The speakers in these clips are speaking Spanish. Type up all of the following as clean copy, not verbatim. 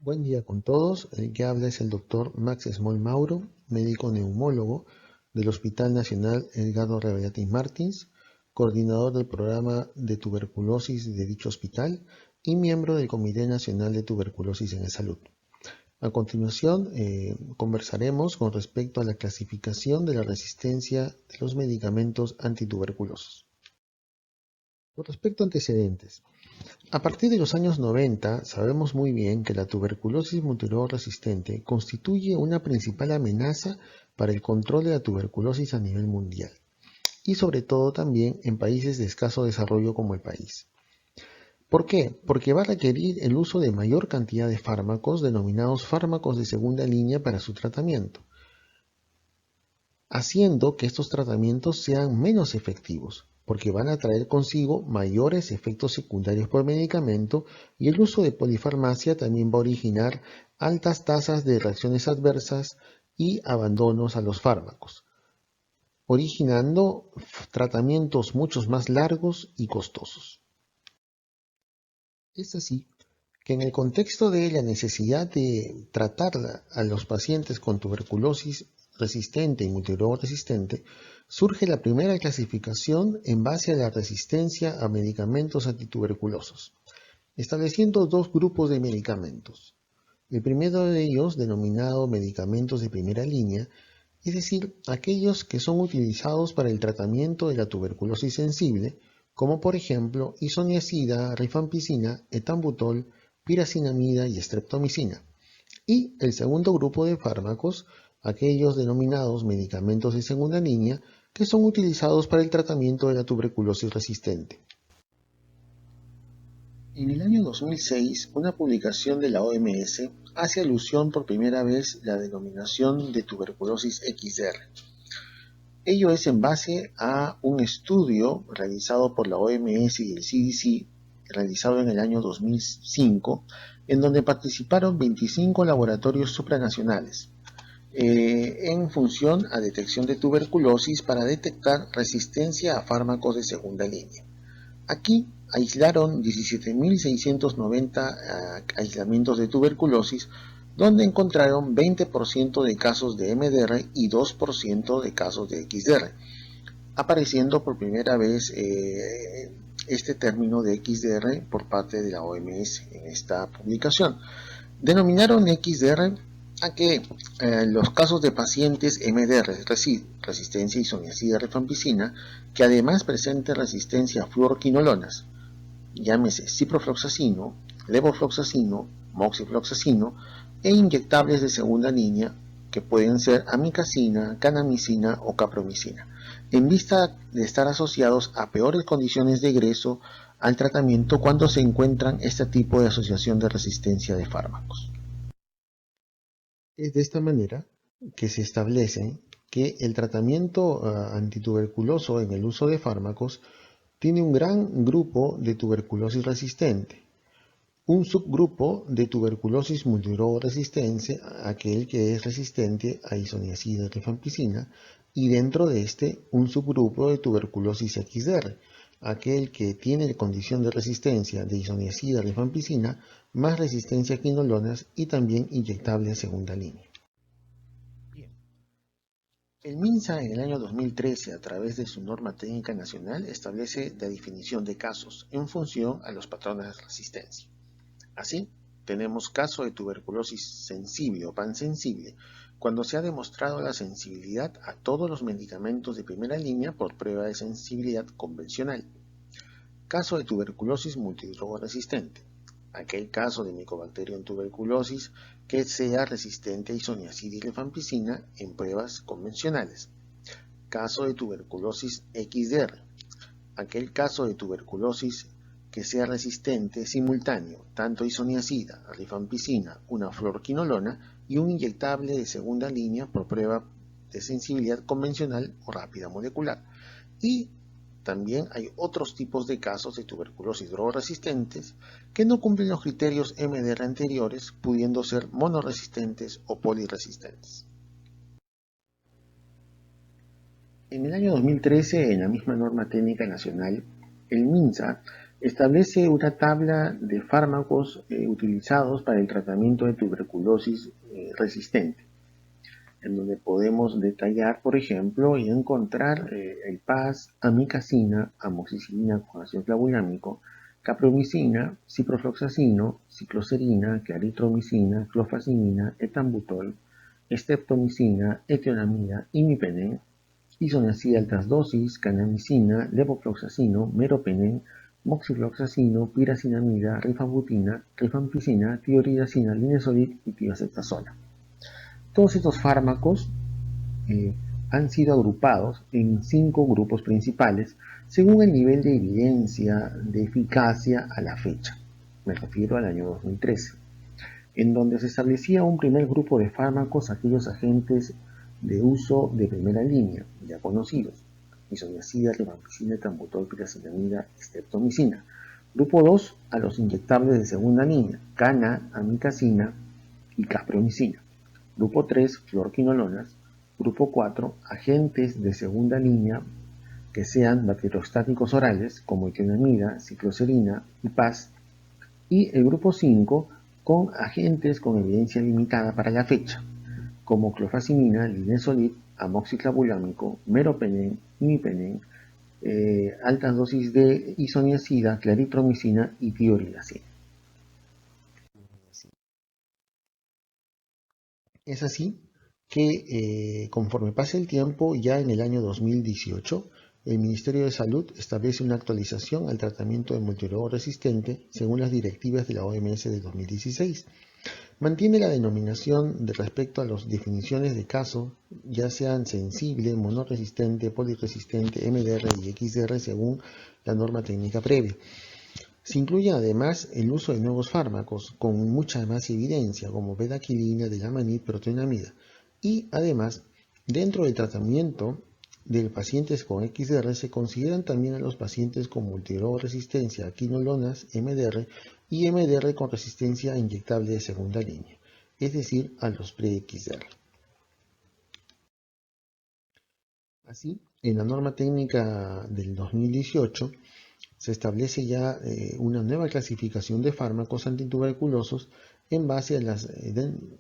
Buen día con todos. El que habla es el doctor Max Small Mauro, médico neumólogo del Hospital Nacional Edgardo Rebellatis Martins, coordinador del programa de tuberculosis de dicho hospital y miembro del Comité Nacional de Tuberculosis en la Salud. A continuación, conversaremos con respecto a la clasificación de la resistencia de los medicamentos antituberculosos. Con respecto a antecedentes, a partir de los años 90, sabemos muy bien que la tuberculosis multiresistente constituye una principal amenaza para el control de la tuberculosis a nivel mundial y sobre todo también en países de escaso desarrollo como el país. ¿Por qué? Porque va a requerir el uso de mayor cantidad de fármacos denominados fármacos de segunda línea para su tratamiento, haciendo que estos tratamientos sean menos efectivos, porque van a traer consigo mayores efectos secundarios por medicamento y el uso de polifarmacia también va a originar altas tasas de reacciones adversas y abandonos a los fármacos, originando tratamientos mucho más largos y costosos. Es así que en el contexto de la necesidad de tratar a los pacientes con tuberculosis resistente y multiresistente, surge la primera clasificación en base a la resistencia a medicamentos antituberculosos, estableciendo dos grupos de medicamentos. El primero de ellos, denominado medicamentos de primera línea, es decir, aquellos que son utilizados para el tratamiento de la tuberculosis sensible, como por ejemplo isoniazida, rifampicina, etambutol, piracinamida y streptomicina. Y el segundo grupo de fármacos, aquellos denominados medicamentos de segunda línea, que son utilizados para el tratamiento de la tuberculosis resistente. En el año 2006, una publicación de la OMS hace alusión por primera vez la denominación de tuberculosis XR. Ello es en base a un estudio realizado por la OMS y el CDC, realizado en el año 2005, en donde participaron 25 laboratorios supranacionales, en función a detección de tuberculosis para detectar resistencia a fármacos de segunda línea. Aquí aislaron 17.690 aislamientos de tuberculosis, donde encontraron 20% de casos de MDR y 2% de casos de XDR, apareciendo por primera vez este término de XDR por parte de la OMS en esta publicación. Denominaron XDR a que los casos de pacientes MDR, resistencia isoniazida rifampicina, que además presenten resistencia a fluoroquinolonas, llámese ciprofloxacino, levofloxacino, moxifloxacino e inyectables de segunda línea que pueden ser amikacina, kanamicina o capromicina, en vista de estar asociados a peores condiciones de egreso al tratamiento cuando se encuentran este tipo de asociación de resistencia de fármacos. Es de esta manera que se establece que el tratamiento antituberculoso en el uso de fármacos tiene un gran grupo de tuberculosis resistente, un subgrupo de tuberculosis multidrogoresistente, aquel que es resistente a isoniazida y rifampicina, y dentro de este un subgrupo de tuberculosis XDR, aquel que tiene condición de resistencia de isoniazida y rifampicina más resistencia a quinolonas y también inyectable a segunda línea. Bien. El MINSA en el año 2013, a través de su norma técnica nacional, establece la definición de casos en función a los patrones de resistencia. Así, tenemos caso de tuberculosis sensible o pansensible, cuando se ha demostrado la sensibilidad a todos los medicamentos de primera línea por prueba de sensibilidad convencional. Caso de tuberculosis multidrogoresistente, aquel caso de Mycobacterium tuberculosis que sea resistente a isoniazida y rifampicina en pruebas convencionales. Caso de tuberculosis XDR, aquel caso de tuberculosis que sea resistente simultáneo tanto a isoniazida, a rifampicina, una fluoroquinolona y un inyectable de segunda línea por prueba de sensibilidad convencional o rápida molecular. Y también hay otros tipos de casos de tuberculosis drogoresistentes que no cumplen los criterios MDR anteriores, pudiendo ser monoresistentes o poliresistentes. En el año 2013, en la misma norma técnica nacional, el MINSA Establece una tabla de fármacos utilizados para el tratamiento de tuberculosis resistente, en donde podemos detallar, por ejemplo, y encontrar el PAS, amicacina, amoxicilina con ácido clavulámico, capromicina, ciprofloxacino, cicloserina, claritromicina, clofazimina, etambutol, streptomicina, etionamida, imipenem, isoniazida altas dosis, canamicina, levofloxacino, meropenem, moxifloxacino, piracinamida, rifabutina, rifampicina, tioridazina, linezolid y tiazetazola. Todos estos fármacos han sido agrupados en 5 grupos principales según el nivel de evidencia de eficacia a la fecha. Me refiero al año 2013, en donde se establecía un primer grupo de fármacos, aquellos agentes de uso de primera línea, ya conocidos: isoniazida, rifampicina, etambutol, piracinamida, streptomicina. Grupo 2, a los inyectables de segunda línea, cana, amicacina y capromicina. Grupo 3, fluoroquinolonas. Grupo 4, agentes de segunda línea que sean bacteriostáticos orales, como etionamida, cicloserina y PAS. Y el grupo 5, con agentes con evidencia limitada para la fecha, como clofazimina, linezolid, amoxiclavulámico, meropenem, imipenem, altas dosis de isoniazida, claritromicina y tioridazina. Es así que conforme pase el tiempo, ya en el año 2018, el Ministerio de Salud establece una actualización al tratamiento de multiuréolo resistente según las directivas de la OMS de 2016. Mantiene la denominación de respecto a las definiciones de caso, ya sean sensible, monoresistente, poliresistente, MDR y XDR según la norma técnica previa. Se incluye además el uso de nuevos fármacos con mucha más evidencia, como bedaquilina, delamanid, protonamida. Y además, dentro del tratamiento de pacientes con XDR se consideran también a los pacientes con multiuréolo resistencia a quinolonas, MDR y MDR con resistencia inyectable de segunda línea, es decir, a los pre-XDR. Así, en la norma técnica del 2018, se establece ya una nueva clasificación de fármacos antituberculosos en base a las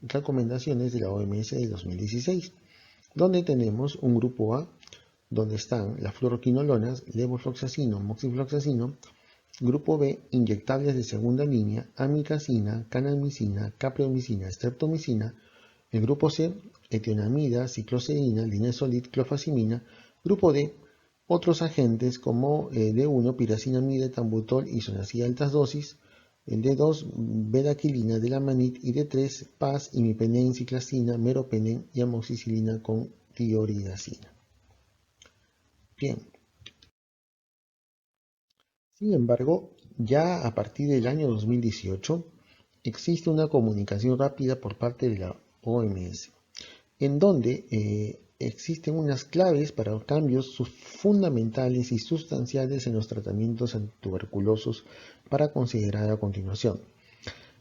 recomendaciones de la OMS de 2016, donde tenemos un grupo A, donde están las fluoroquinolonas, levofloxacino, moxifloxacino; grupo B, inyectables de segunda línea, amicacina, canamicina, capromicina, streptomicina; el grupo C, etionamida, cicloserina, linezolid, clofazimina; grupo D, otros agentes como D1, piracinamida, etambutol, isoniazida altas dosis; el D2, bedaquilina, delamanid; y D3, PAS, imipenem, ciclacina, meropenem y amoxicilina con tioridazina. Bien. Sin embargo, ya a partir del año 2018 existe una comunicación rápida por parte de la OMS, en donde existen unas claves para cambios fundamentales y sustanciales en los tratamientos antituberculosos para considerar a continuación,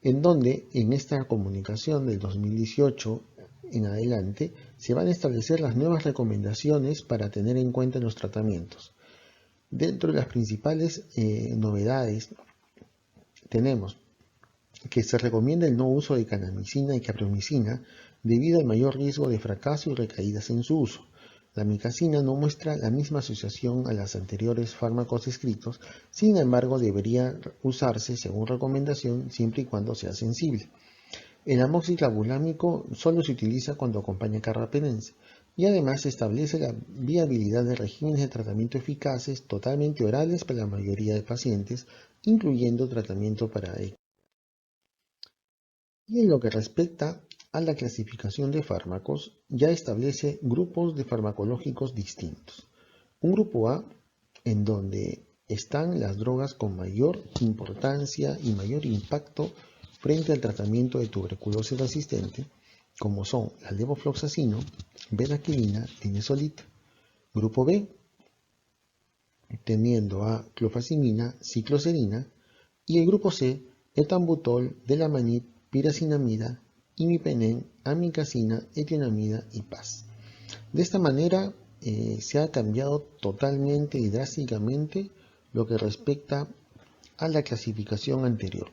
en donde en esta comunicación del 2018 en adelante se van a establecer las nuevas recomendaciones para tener en cuenta en los tratamientos. Dentro de las principales novedades tenemos que se recomienda el no uso de canamicina y capromicina debido al mayor riesgo de fracaso y recaídas en su uso. La amicacina no muestra la misma asociación a los anteriores fármacos descritos, sin embargo debería usarse según recomendación siempre y cuando sea sensible. El amoxiclavulámico solo se utiliza cuando acompaña carbapenems, y además se establece la viabilidad de regímenes de tratamiento eficaces totalmente orales para la mayoría de pacientes, incluyendo tratamiento para ECMO. Y en lo que respecta a la clasificación de fármacos, ya establece grupos de farmacológicos distintos. Un grupo A, en donde están las drogas con mayor importancia y mayor impacto frente al tratamiento de tuberculosis resistente, como son la levofloxacino, bedaquilina, linezolid. Grupo B, teniendo a clofazimina, cicloserina; y el grupo C, etambutol, delamanid, piracinamida, imipenem, amicacina, etionamida y PAS. De esta manera se ha cambiado totalmente y drásticamente lo que respecta a la clasificación anterior,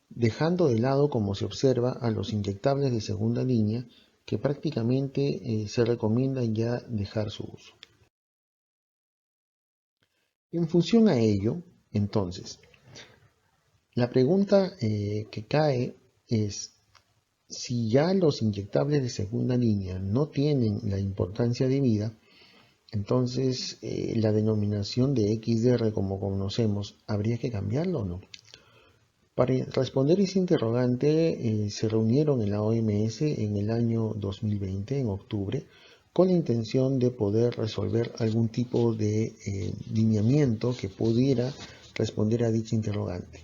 dejando de lado, como se observa, a los inyectables de segunda línea que prácticamente se recomienda ya dejar su uso. En función a ello, entonces, la pregunta que cae es: si ya los inyectables de segunda línea no tienen la importancia debida, entonces la denominación de XDR como conocemos, ¿habría que cambiarlo o no? Para responder ese interrogante se reunieron en la OMS en el año 2020, en octubre, con la intención de poder resolver algún tipo de lineamiento que pudiera responder a dicha interrogante.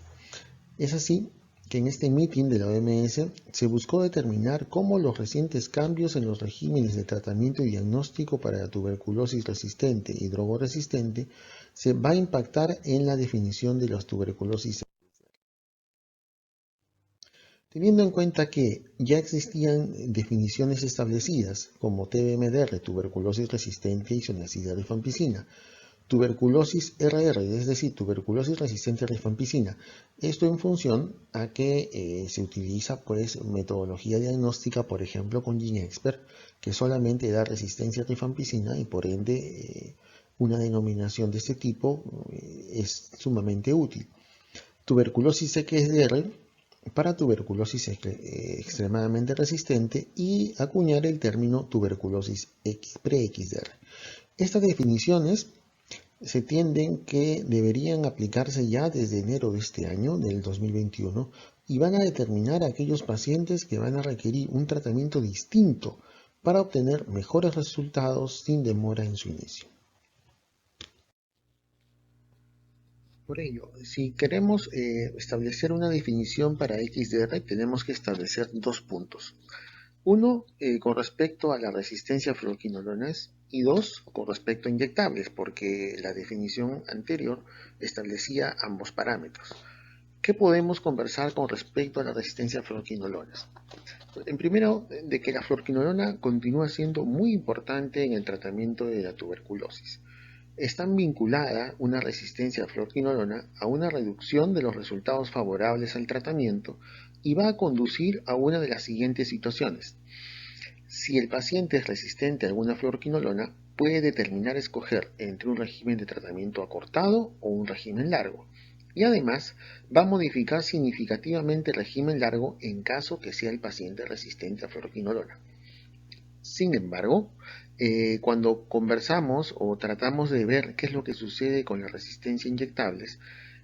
Es así que en este meeting de la OMS se buscó determinar cómo los recientes cambios en los regímenes de tratamiento y diagnóstico para la tuberculosis resistente y drogoresistente se va a impactar en la definición de las tuberculosis. Teniendo en cuenta que ya existían definiciones establecidas como TBMDR, tuberculosis resistente y isoniazida rifampicina, tuberculosis RR, es decir, tuberculosis resistente a rifampicina. Esto en función a que se utiliza pues metodología diagnóstica, por ejemplo con GeneXpert, que solamente da resistencia a rifampicina y por ende una denominación de este tipo es sumamente útil. Tuberculosis XDR para tuberculosis extremadamente resistente y acuñar el término tuberculosis pre-XDR. Estas definiciones se tienden que deberían aplicarse ya desde enero de este año, del 2021, y van a determinar a aquellos pacientes que van a requerir un tratamiento distinto para obtener mejores resultados sin demora en su inicio. Por ello, si queremos establecer una definición para XDR, tenemos que establecer dos puntos. Uno, con respecto a la resistencia a fluoroquinolonas y dos, con respecto a inyectables, porque la definición anterior establecía ambos parámetros. ¿Qué podemos conversar con respecto a la resistencia a fluoroquinolonas? En primero, de que la fluoroquinolona continúa siendo muy importante en el tratamiento de la tuberculosis. Están vinculada una resistencia a fluoroquinolona a una reducción de los resultados favorables al tratamiento y va a conducir a una de las siguientes situaciones. Si el paciente es resistente a alguna fluoroquinolona, puede determinar escoger entre un régimen de tratamiento acortado o un régimen largo. Y además va a modificar significativamente el régimen largo en caso que sea el paciente resistente a fluoroquinolona. Sin embargo, cuando conversamos o tratamos de ver qué es lo que sucede con la resistencia a inyectables,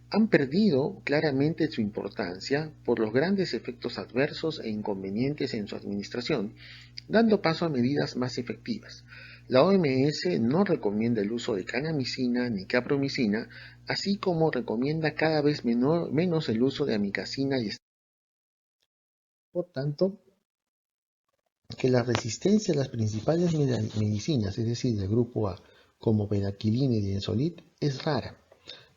han perdido claramente su importancia por los grandes efectos adversos e inconvenientes en su administración, dando paso a medidas más efectivas. La OMS no recomienda el uso de kanamicina ni capromicina, así como recomienda cada vez menos el uso de amicacina y por tanto, que la resistencia a las principales medicinas, es decir, del grupo A, como penicilina y dinezolid, es rara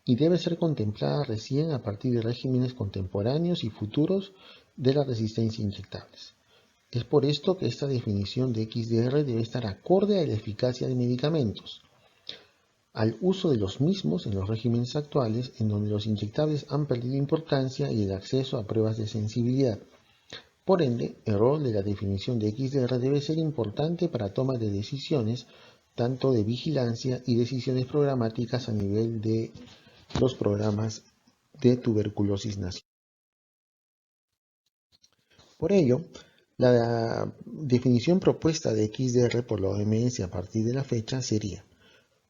y debe ser contemplada recién a partir de regímenes contemporáneos y futuros de la resistencia a inyectables. Es por esto que esta definición de XDR debe estar acorde a la eficacia de medicamentos, al uso de los mismos en los regímenes actuales en donde los inyectables han perdido importancia y el acceso a pruebas de sensibilidad. Por ende, el rol de la definición de XDR debe ser importante para toma de decisiones, tanto de vigilancia y decisiones programáticas a nivel de los programas de tuberculosis nacional. Por ello, la definición propuesta de XDR por la OMS a partir de la fecha sería: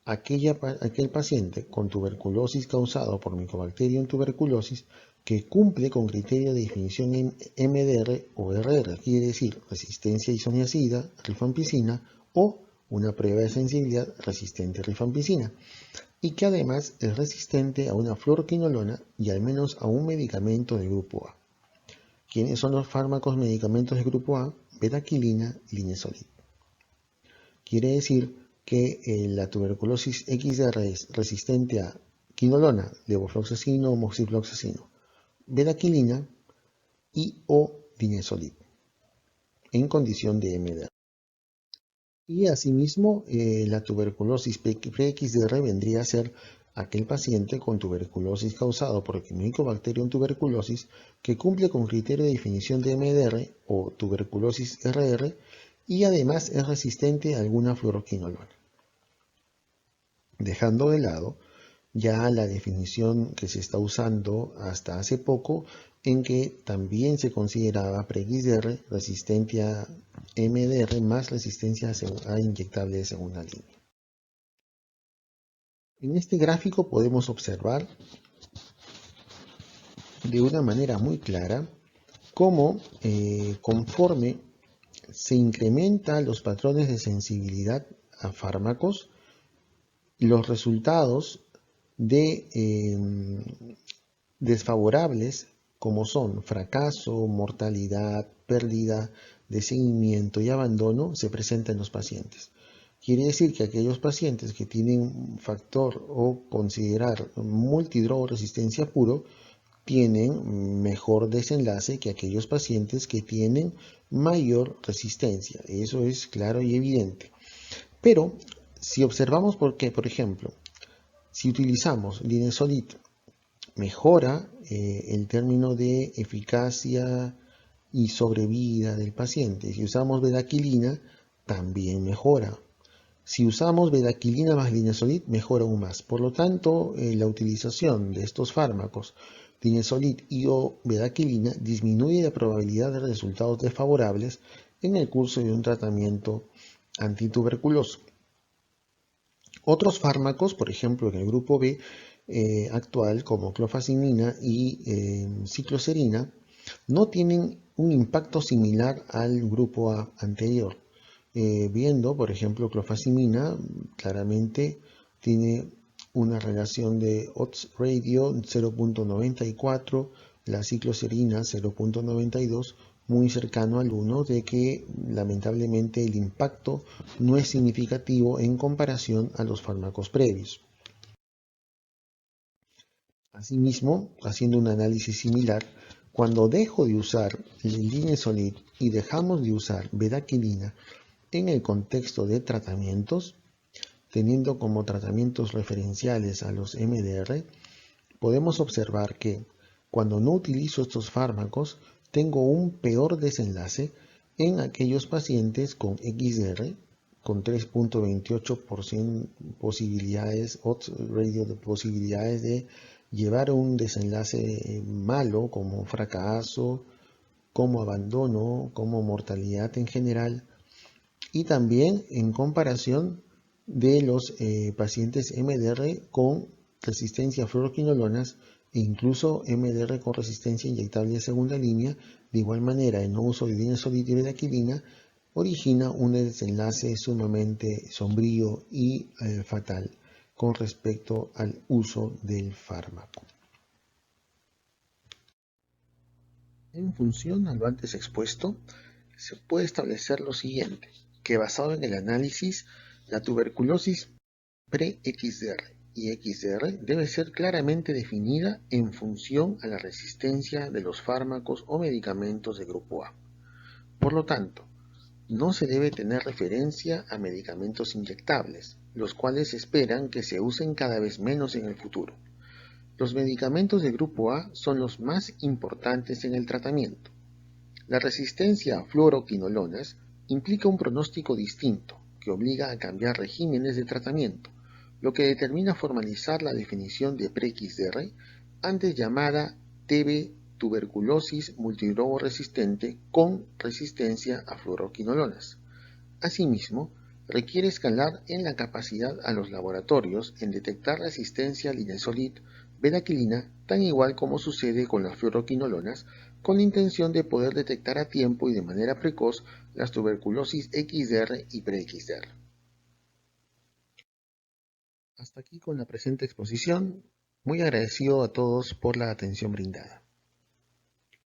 aquel paciente con tuberculosis causado por Mycobacterium tuberculosis que cumple con criterio de definición en MDR o RR, quiere decir resistencia a isoniazida, rifampicina o una prueba de sensibilidad resistente a rifampicina, y que además es resistente a una fluoroquinolona y al menos a un medicamento del grupo A. ¿Quiénes son los fármacos medicamentos del grupo A? Betaquilina y linezolid. Quiere decir que la tuberculosis XDR es resistente a quinolona, levofloxacino o moxifloxacino, betaquilina y o dinezolid en condición de MDR. Y asimismo, la tuberculosis pre-XDR vendría a ser aquel paciente con tuberculosis causado por el Mycobacterium tuberculosis que cumple con criterio de definición de MDR o tuberculosis RR y además es resistente a alguna fluoroquinolona. Dejando de lado ya la definición que se está usando hasta hace poco, en que también se consideraba pre-XDR resistente a MDR más resistencia a inyectable de segunda línea. En este gráfico podemos observar de una manera muy clara cómo conforme se incrementan los patrones de sensibilidad a fármacos, los resultados de desfavorables como son fracaso, mortalidad, pérdida de seguimiento y abandono se presentan en los pacientes. Quiere decir que aquellos pacientes que tienen un factor o considerar multidrogoresistencia puro tienen mejor desenlace que aquellos pacientes que tienen mayor resistencia. Eso es claro y evidente. Pero si observamos por qué, por ejemplo, si utilizamos linezolid mejora el término de eficacia y sobrevida del paciente. Si usamos bedaquilina, también mejora. Si usamos bedaquilina más linezolid, mejora aún más. Por lo tanto, la utilización de estos fármacos, linezolid y o bedaquilina, disminuye la probabilidad de resultados desfavorables en el curso de un tratamiento antituberculoso. Otros fármacos, por ejemplo, en el grupo B actual, como clofazimina y cicloserina, no tienen un impacto similar al grupo A anterior. Viendo, por ejemplo, clofazimina, claramente tiene una relación de odds ratio 0.94, la cicloserina 0.92, muy cercano al 1, de que lamentablemente el impacto no es significativo en comparación a los fármacos previos. Asimismo, haciendo un análisis similar, cuando dejo de usar el linezolid y dejamos de usar bedaquilina en el contexto de tratamientos, teniendo como tratamientos referenciales a los MDR, podemos observar que cuando no utilizo estos fármacos, tengo un peor desenlace en aquellos pacientes con XDR, con 3.28% posibilidades, odds ratio de posibilidades de llevar un desenlace malo como fracaso, como abandono, como mortalidad en general, y también en comparación de los pacientes MDR con resistencia a fluoroquinolonas e incluso MDR con resistencia inyectable de segunda línea. De igual manera, el no uso de linezolid y bedaquilina origina un desenlace sumamente sombrío y fatal con respecto al uso del fármaco. En función a lo antes expuesto, se puede establecer lo siguiente, que basado en el análisis, la tuberculosis pre-XDR y XDR debe ser claramente definida en función a la resistencia de los fármacos o medicamentos de grupo A. Por lo tanto, no se debe tener referencia a medicamentos inyectables, los cuales esperan que se usen cada vez menos en el futuro. Los medicamentos de grupo A son los más importantes en el tratamiento. La resistencia a fluoroquinolonas implica un pronóstico distinto, que obliga a cambiar regímenes de tratamiento, lo que determina formalizar la definición de pre-XDR, antes llamada TB tuberculosis multidrogoresistente con resistencia a fluoroquinolonas. Asimismo, requiere escalar en la capacidad a los laboratorios en detectar resistencia a linezolid, bedaquilina, tan igual como sucede con las fluoroquinolonas, con la intención de poder detectar a tiempo y de manera precoz las tuberculosis XDR y pre-XDR. Hasta aquí con la presente exposición. Muy agradecido a todos por la atención brindada.